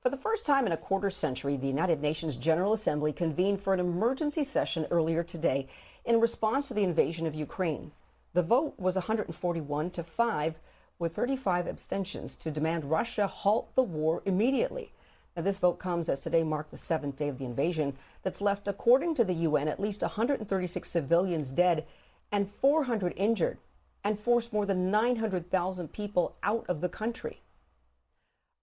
For the first time in a quarter century, the United Nations General Assembly convened for an emergency session earlier today in response to the invasion of Ukraine. The vote was 141 to 5, with 35 abstentions to demand Russia halt the war immediately. Now, this vote comes as today marked the 7th day of the invasion that's left, according to the UN, at least 136 civilians dead and 400 injured, and forced more than 900,000 people out of the country.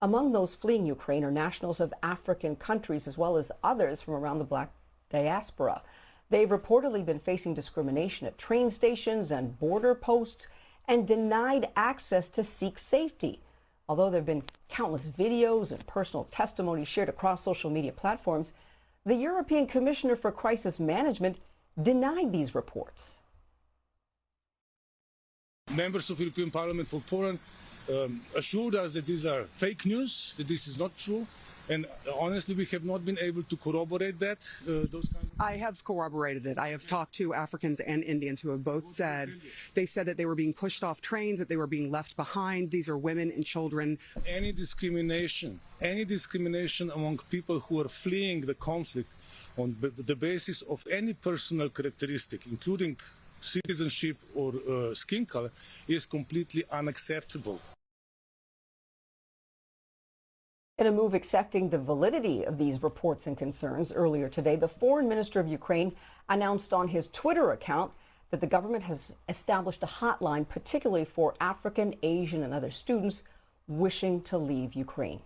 Among those fleeing Ukraine are nationals of African countries as well as others from around the Black diaspora. They've reportedly been facing discrimination at train stations and border posts and denied access to seek safety. Although there have been countless videos and personal testimonies shared across social media platforms, the European Commissioner for Crisis Management denied these reports. Members of the European Parliament for Poland assured us that these are fake news, that this is not true. And honestly, we have not been able to corroborate that. I have corroborated it. I have talked to Africans and Indians who have both said, they said that they were being pushed off trains, that they were being left behind. These are women and children. Any discrimination among people who are fleeing the conflict on the basis of any personal characteristic, including citizenship or skin color, is completely unacceptable. In a move accepting the validity of these reports and concerns, earlier today, the foreign minister of Ukraine announced on his Twitter account that the government has established a hotline, particularly for African, Asian, and other students wishing to leave Ukraine.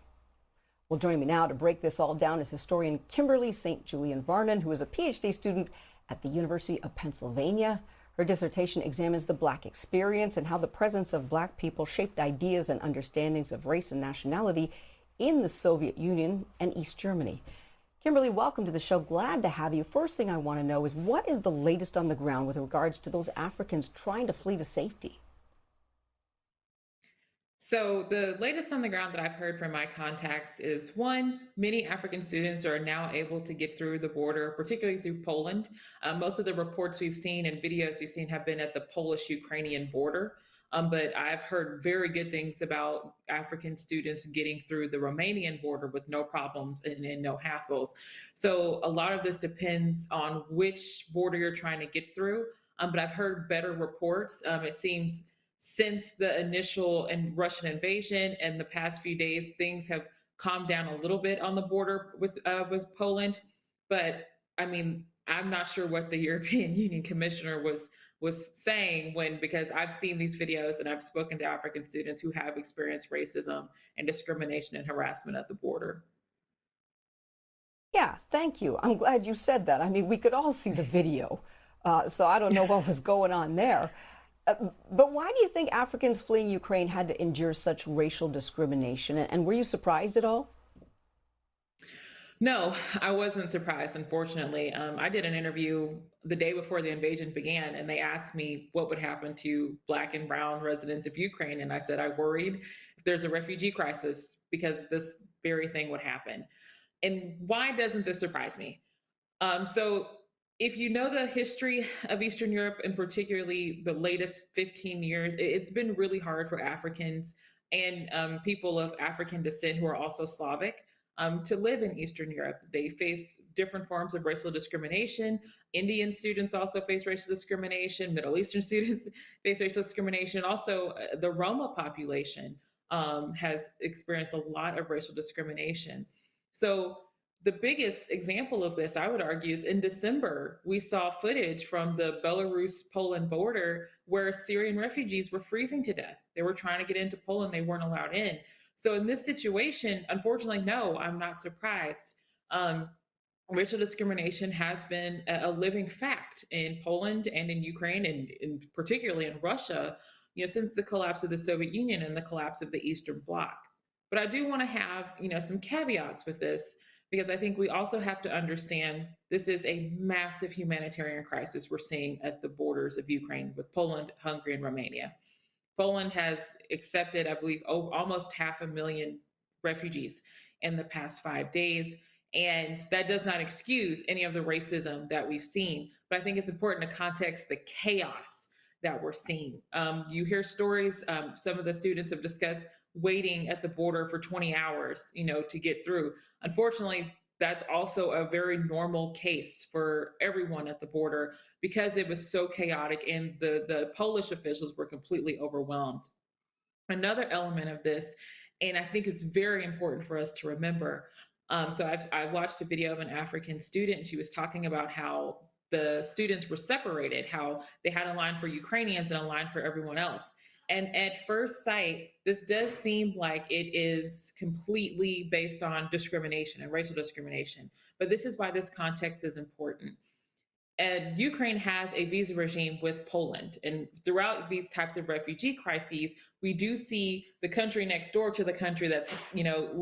Well, joining me now to break this all down is historian Kimberly St. Julian-Varnon, who is a PhD student at the University of Pennsylvania. Her dissertation examines the Black experience and how the presence of Black people shaped ideas and understandings of race and nationality in the Soviet Union and East Germany. Kimberly, welcome to the show. Glad to have you. First thing I want to know is, what is the latest on the ground with regards to those Africans trying to flee to safety? So the latest on the ground that I've heard from my contacts is, one, many African students are now able to get through the border, particularly through Poland. Most of the reports we've seen and videos we've seen have been at the Polish-Ukrainian border. But I've heard very good things about African students getting through the Romanian border with no problems and no hassles. So a lot of this depends on which border you're trying to get through. But I've heard better reports. It seems since the initial Russian invasion and the past few days, things have calmed down a little bit on the border with Poland. But I mean, I'm not sure what the European Union Commissioner was saying because I've seen these videos and I've spoken to African students who have experienced racism and discrimination and harassment at the border. Yeah, thank you. I'm glad you said that. I mean, we could all see the video, so I don't know what was going on there. But why do you think Africans fleeing Ukraine had to endure such racial discrimination? And were you surprised at all? No, I wasn't surprised, unfortunately. I did an interview the day before the invasion began, and they asked me what would happen to Black and brown residents of Ukraine. And I said, I worried if there's a refugee crisis because this very thing would happen. And why doesn't this surprise me? So if you know the history of Eastern Europe, and particularly the latest 15 years, it's been really hard for Africans and people of African descent who are also Slavic to live in Eastern Europe. They face different forms of racial discrimination. Indian students also face racial discrimination. Middle Eastern students face racial discrimination. Also, the Roma population has experienced a lot of racial discrimination. So the biggest example of this, I would argue, is in December, we saw footage from the Belarus-Poland border where Syrian refugees were freezing to death. They were trying to get into Poland. They weren't allowed in. So in this situation, unfortunately, no, I'm not surprised. Racial discrimination has been a living fact in Poland and in Ukraine, and particularly in Russia, since the collapse of the Soviet Union and the collapse of the Eastern Bloc. But I do want to have, some caveats with this, because I think we also have to understand this is a massive humanitarian crisis we're seeing at the borders of Ukraine with Poland, Hungary, and Romania. Poland has accepted, I believe, almost 500,000 refugees in the past 5 days. And that does not excuse any of the racism that we've seen. But I think it's important to context the chaos that we're seeing. You hear stories, some of the students have discussed waiting at the border for 20 hours, to get through. Unfortunately, that's also a very normal case for everyone at the border because it was so chaotic and the Polish officials were completely overwhelmed. Another element of this, and I think it's very important for us to remember. I watched a video of an African student, and she was talking about how the students were separated, how they had a line for Ukrainians and a line for everyone else. And at first sight, this does seem like it is completely based on discrimination and racial discrimination. But this is why this context is important. And Ukraine has a visa regime with Poland. And throughout these types of refugee crises, we do see the country next door to the country that's,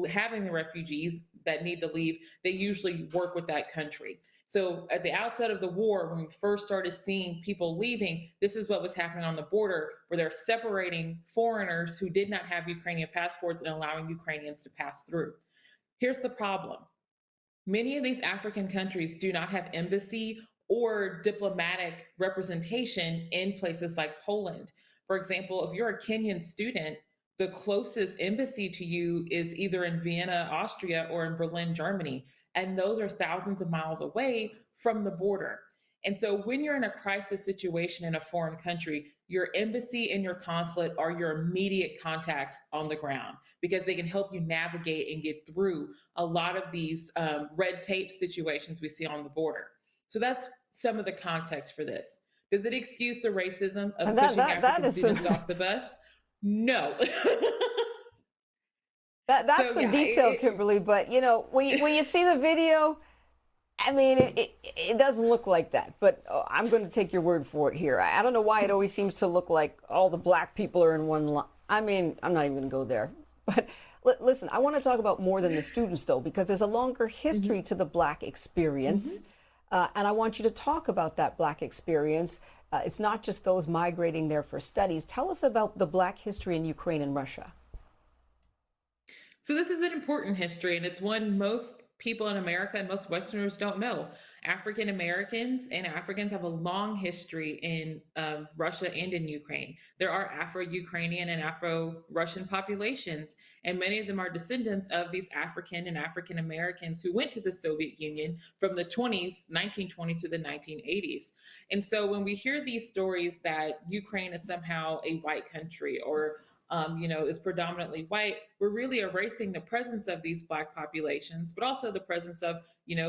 having the refugees that need to leave, they usually work with that country. So at the outset of the war, when we first started seeing people leaving, this is what was happening on the border, where they're separating foreigners who did not have Ukrainian passports and allowing Ukrainians to pass through. Here's the problem. Many of these African countries do not have embassy or diplomatic representation in places like Poland. For example, if you're a Kenyan student, the closest embassy to you is either in Vienna, Austria, or in Berlin, Germany. And those are thousands of miles away from the border. And so when you're in a crisis situation in a foreign country, your embassy and your consulate are your immediate contacts on the ground because they can help you navigate and get through a lot of these red tape situations we see on the border. So that's some of the context for this. Does it excuse the racism of pushing African students off the bus? No. That's some detail, Kimberly. But when you see the video, I mean, it doesn't look like that. But I'm going to take your word for it here. I don't know why it always seems to look like all the black people are in one line. I mean, I'm not even going to go there. But listen, I want to talk about more than the students, though, because there's a longer history to the black experience. And I want you to talk about that black experience. It's not just those migrating there for studies. Tell us about the black history in Ukraine and Russia. So this is an important history, and it's one most people in America and most Westerners don't know. African Americans and Africans have a long history in Russia and in Ukraine. There are Afro-Ukrainian and Afro-Russian populations, and many of them are descendants of these African and African Americans who went to the Soviet Union from the 1920s to the 1980s. And so when we hear these stories that Ukraine is somehow a white country or is predominantly white, we're really erasing the presence of these Black populations, but also the presence of,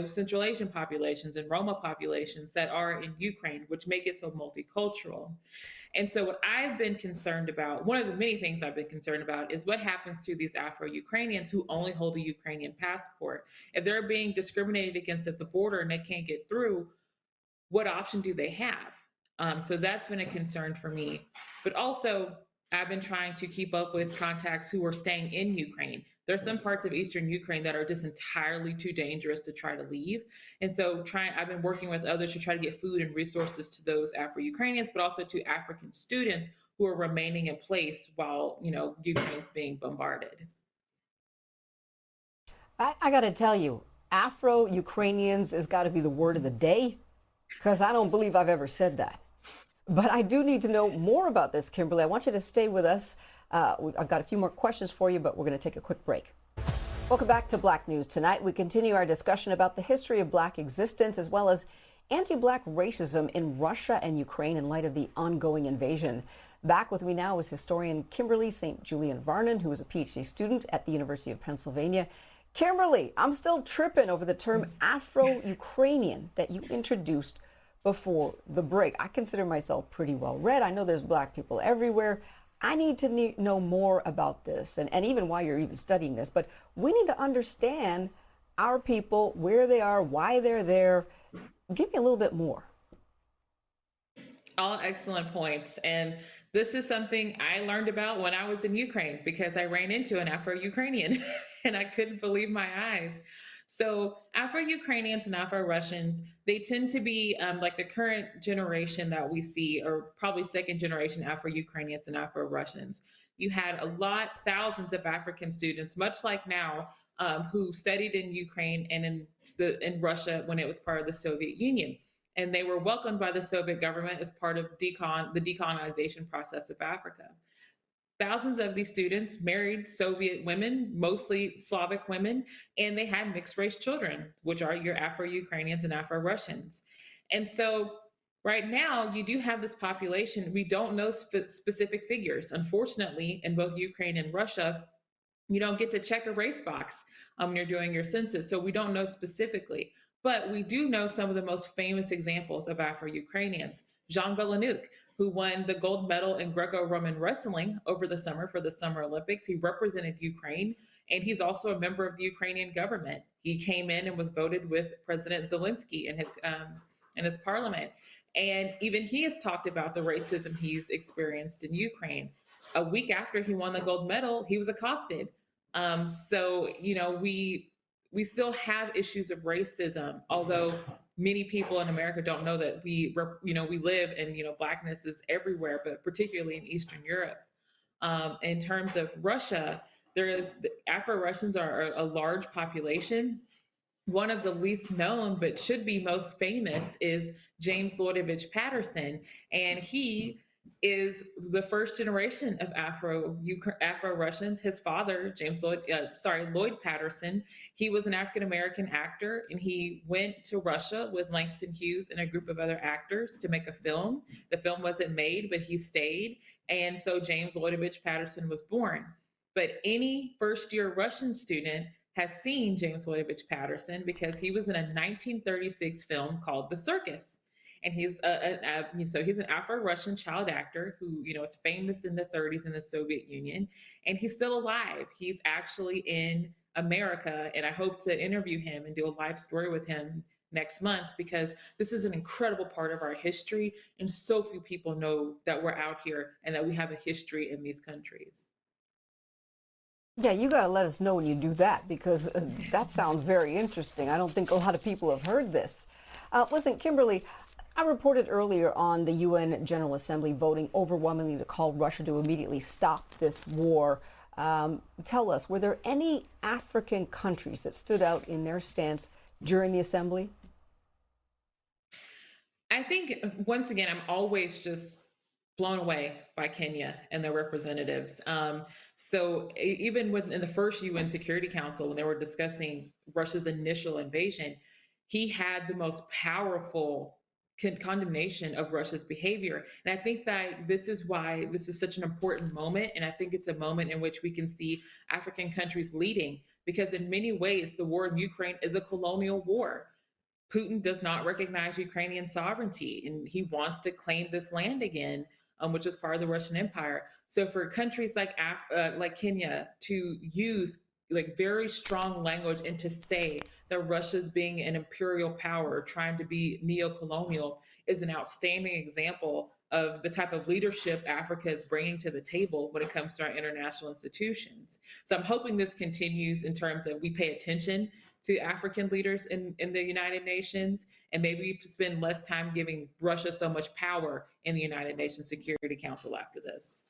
Central Asian populations and Roma populations that are in Ukraine, which make it so multicultural. And so what I've been concerned about, one of the many things I've been concerned about is what happens to these Afro-Ukrainians who only hold a Ukrainian passport. If they're being discriminated against at the border and they can't get through, what option do they have? So that's been a concern for me. But also, I've been trying to keep up with contacts who are staying in Ukraine. There are some parts of Eastern Ukraine that are just entirely too dangerous to try to leave. And so I've been working with others to try to get food and resources to those Afro-Ukrainians, but also to African students who are remaining in place while, Ukraine's being bombarded. I got to tell you, Afro-Ukrainians has got to be the word of the day, because I don't believe I've ever said that. But I do need to know more about this, Kimberly. I want you to stay with us. I've got a few more questions for you, but we're going to take a quick break. Welcome back to Black News Tonight. We continue our discussion about the history of Black existence as well as anti-Black racism in Russia and Ukraine in light of the ongoing invasion. Back with me now is historian Kimberly St. Julian-Varnon, who is a PhD student at the University of Pennsylvania. Kimberly, I'm still tripping over the term Afro-Ukrainian that you introduced before the break. I consider myself pretty well read. I know there's Black people everywhere. I need to know more about this and even why you're even studying this. But we need to understand our people, where they are, why they're there. Give me a little bit more. All excellent points. And this is something I learned about when I was in Ukraine because I ran into an Afro-Ukrainian and I couldn't believe my eyes. So Afro-Ukrainians and Afro-Russians, they tend to be like the current generation that we see, or probably second generation Afro-Ukrainians and Afro-Russians. You had thousands of African students, much like now, who studied in Ukraine and in Russia when it was part of the Soviet Union. And they were welcomed by the Soviet government as part of the decolonization process of Africa. thousands of these students married Soviet women, mostly Slavic women, and they had mixed race children, which are your Afro Ukrainians and Afro Russians. And so right now, you do have this population. We don't know specific figures. Unfortunately, in both Ukraine and Russia, you don't get to check a race box when you're doing your census. So we don't know specifically. But we do know some of the most famous examples of Afro Ukrainians. Jean Belanuk, who won the gold medal in Greco Roman wrestling over the summer for the Summer Olympics. He represented Ukraine, and he's also a member of the Ukrainian government. He came in and was voted with President Zelensky in his parliament. And even he has talked about the racism he's experienced in Ukraine. A week after he won the gold medal, he was accosted. So you know, we still have issues of racism, although many people in America don't know that we live and blackness is everywhere, but particularly in Eastern Europe. In terms of Russia, Afro Russians are a large population. One of the least known, but should be most famous, is James Lloydovich Patterson, and he is the first generation of Afro Russians. His father, Lloyd Patterson, he was an African American actor, and he went to Russia with Langston Hughes and a group of other actors to make a film. The film wasn't made, but he stayed, and so James Lloydovich Patterson was born. But any first-year Russian student has seen James Lloydovich Patterson because he was in a 1936 film called The Circus. And he's he's an Afro-Russian child actor who is famous in the 30s in the Soviet Union, and he's still alive. He's actually in America, and I hope to interview him and do a live story with him next month, because this is an incredible part of our history, and so few people know that we're out here and that we have a history in these countries. Yeah, you got to let us know when you do that, because that sounds very interesting. I don't think a lot of people have heard this. Listen, Kimberly, I reported earlier on the UN General Assembly voting overwhelmingly to call Russia to immediately stop this war. Tell us, were there any African countries that stood out in their stance during the assembly? I think, once again, I'm always just blown away by Kenya and their representatives. So even in the first UN Security Council, when they were discussing Russia's initial invasion, he had the most powerful condemnation of Russia's behavior. And I think that this is why this is such an important moment. And I think it's a moment in which we can see African countries leading, because in many ways, the war in Ukraine is a colonial war. Putin does not recognize Ukrainian sovereignty, and he wants to claim this land again, which is part of the Russian Empire. So for countries like Kenya to use very strong language and to say that Russia's being an imperial power, trying to be neo-colonial, is an outstanding example of the type of leadership Africa is bringing to the table when it comes to our international institutions. So I'm hoping this continues in terms of we pay attention to African leaders in the United Nations, and maybe we spend less time giving Russia so much power in the United Nations Security Council after this.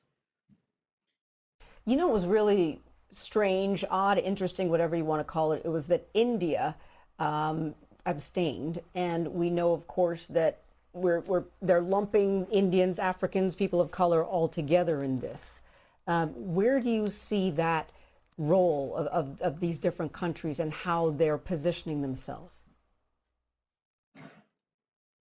You know, it was really strange, odd, interesting, whatever you want to call it. It was that India abstained, and we know, of course, that they're lumping Indians, Africans, people of color all together in this. Where do you see that role of these different countries and how they're positioning themselves?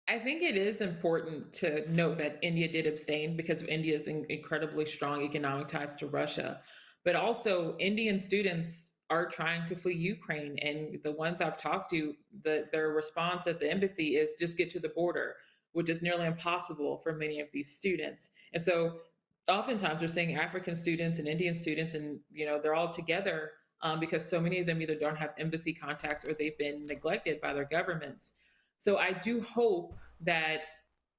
I think it is important to note that India did abstain because of India's incredibly strong economic ties to Russia. But also, Indian students are trying to flee Ukraine. And the ones I've talked to, their response at the embassy is just get to the border, which is nearly impossible for many of these students. And so oftentimes we're seeing African students and Indian students, and they're all together because so many of them either don't have embassy contacts or they've been neglected by their governments. So I do hope that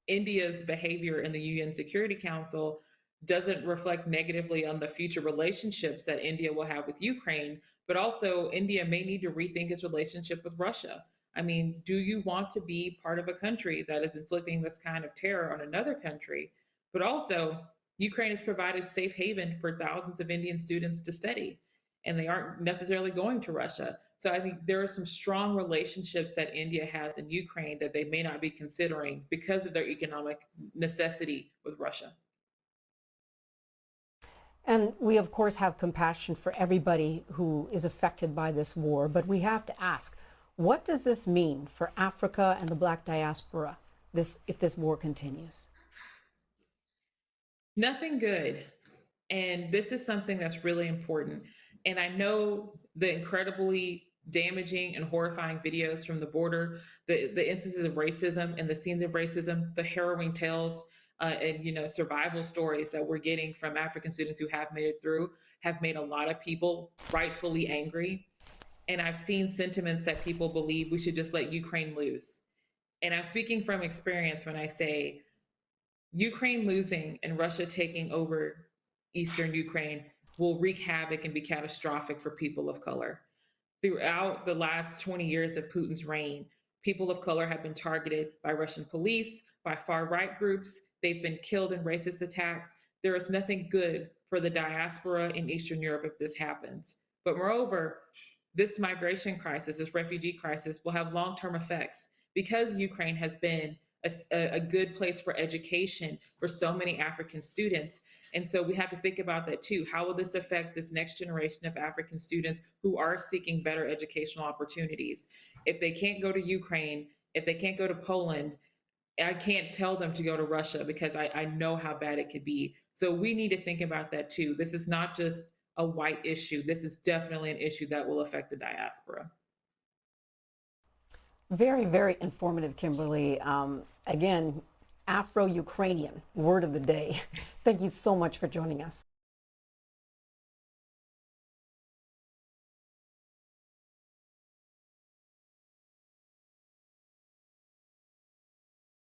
India's behavior in the UN Security Council doesn't reflect negatively on the future relationships that India will have with Ukraine, but also India may need to rethink its relationship with Russia. I mean, do you want to be part of a country that is inflicting this kind of terror on another country? But also, Ukraine has provided safe haven for thousands of Indian students to study, and they aren't necessarily going to Russia. So I think there are some strong relationships that India has in Ukraine that they may not be considering because of their economic necessity with Russia. And we, of course, have compassion for everybody who is affected by this war, but we have to ask, what does this mean for Africa and the Black diaspora if this war continues? Nothing good. And this is something that's really important. And I know the incredibly damaging and horrifying videos from the border, the instances of racism and the scenes of racism, the harrowing tales and survival stories that we're getting from African students who have made it through have made a lot of people rightfully angry. And I've seen sentiments that people believe we should just let Ukraine lose. And I'm speaking from experience when I say Ukraine losing and Russia taking over Eastern Ukraine will wreak havoc and be catastrophic for people of color. Throughout the last 20 years of Putin's reign, people of color have been targeted by Russian police, by far right groups. They've been killed in racist attacks. There is nothing good for the diaspora in Eastern Europe if this happens. But moreover, this migration crisis, this refugee crisis, will have long-term effects because Ukraine has been a good place for education for so many African students. And so we have to think about that too. How will this affect this next generation of African students who are seeking better educational opportunities? If they can't go to Ukraine, if they can't go to Poland, I can't tell them to go to Russia because I know how bad it could be. So we need to think about that too. This is not just a white issue. This is definitely an issue that will affect the diaspora. Very, very informative, Kimberly. Again, Afro Ukrainian, word of the day. Thank you so much for joining us.